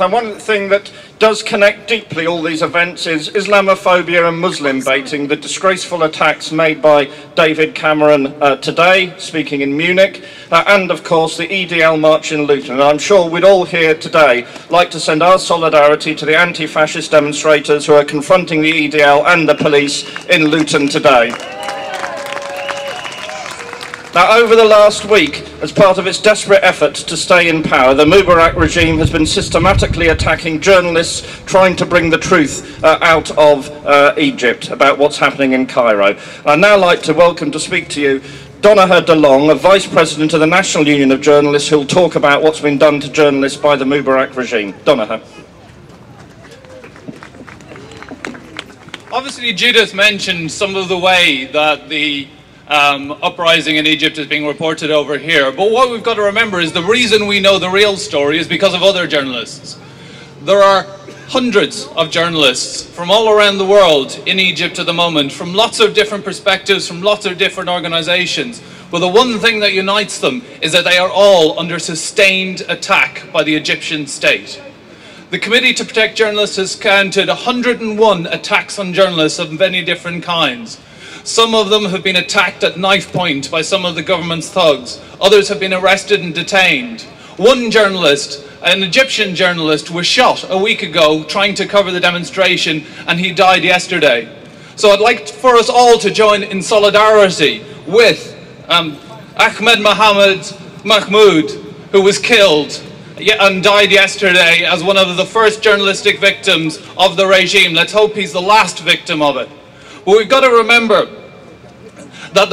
And one thing that does connect deeply all these events is Islamophobia and Muslim baiting, the disgraceful attacks made by David Cameron today, speaking in Munich, and of course the EDL march in Luton. And I'm sure we'd all here today like to send our solidarity to the anti-fascist demonstrators who are confronting the EDL and the police in Luton today. Now, over the last week, as part of its desperate efforts to stay in power, the Mubarak regime has been systematically attacking journalists trying to bring the truth out of Egypt about what's happening in Cairo. I'd now like to welcome to speak to you Donnacha Delong, a Vice President of the National Union of Journalists, who'll talk about what's been done to journalists by the Mubarak regime. Donnacha. Obviously, Judith mentioned some of the way that the uprising in Egypt is being reported over here. But what we've got to remember is the reason we know the real story is because of other journalists. There are hundreds of journalists from all around the world in Egypt at the moment, from lots of different perspectives, from lots of different organizations. But the one thing that unites them is that they are all under sustained attack by the Egyptian state. The Committee to Protect Journalists has counted 101 attacks on journalists of many different kinds. Some of them have been attacked at knife point by some of the government's thugs. Others have been arrested and detained. One journalist, an Egyptian journalist, was shot a week ago trying to cover the demonstration, and he died yesterday. So I'd like for us all to join in solidarity with Ahmed Mohamed Mahmoud, who was killed and died yesterday as one of the first journalistic victims of the regime. Let's hope he's the last victim of it. But we've got to remember that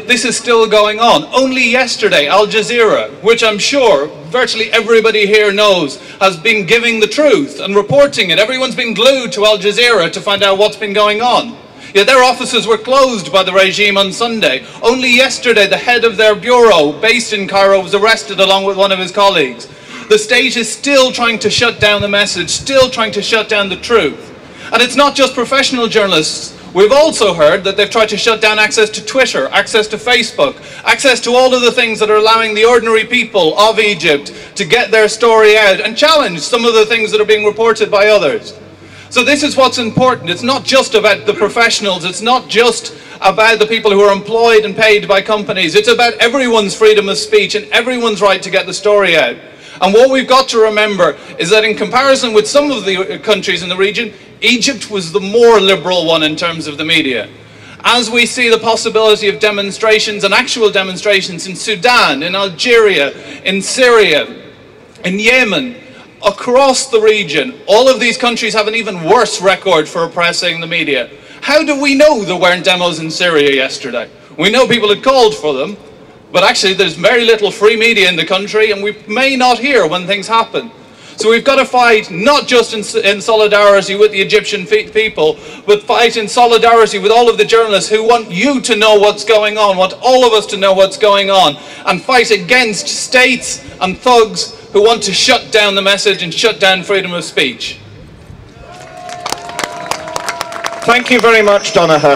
this is still going on. Only yesterday, Al Jazeera, which I'm sure virtually everybody here knows, has been giving the truth and reporting it. Everyone's been glued to Al Jazeera to find out what's been going on. Yet their offices were closed by the regime on Sunday. Only yesterday, the head of their bureau, based in Cairo, was arrested along with one of his colleagues. The state is still trying to shut down the message, still trying to shut down the truth. And it's not just professional journalists. We've also heard that they've tried to shut down access to Twitter, access to Facebook, access to all of the things that are allowing the ordinary people of Egypt to get their story out and challenge some of the things that are being reported by others. So this is what's important. It's not just about the professionals. It's not just about the people who are employed and paid by companies. It's about everyone's freedom of speech and everyone's right to get the story out. And what we've got to remember is that in comparison with some of the countries in the region, Egypt was the more liberal one in terms of the media. As we see the possibility of demonstrations and actual demonstrations in Sudan, in Algeria, in Syria, in Yemen, across the region, all of these countries have an even worse record for oppressing the media. How do we know there weren't demos in Syria yesterday? We know people had called for them, but actually there's very little free media in the country, and we may not hear when things happen. So we've got to fight not just in solidarity with the Egyptian people, but fight in solidarity with all of the journalists who want you to know what's going on, want all of us to know what's going on, and fight against states and thugs who want to shut down the message and shut down freedom of speech. Thank you very much, Donnacha.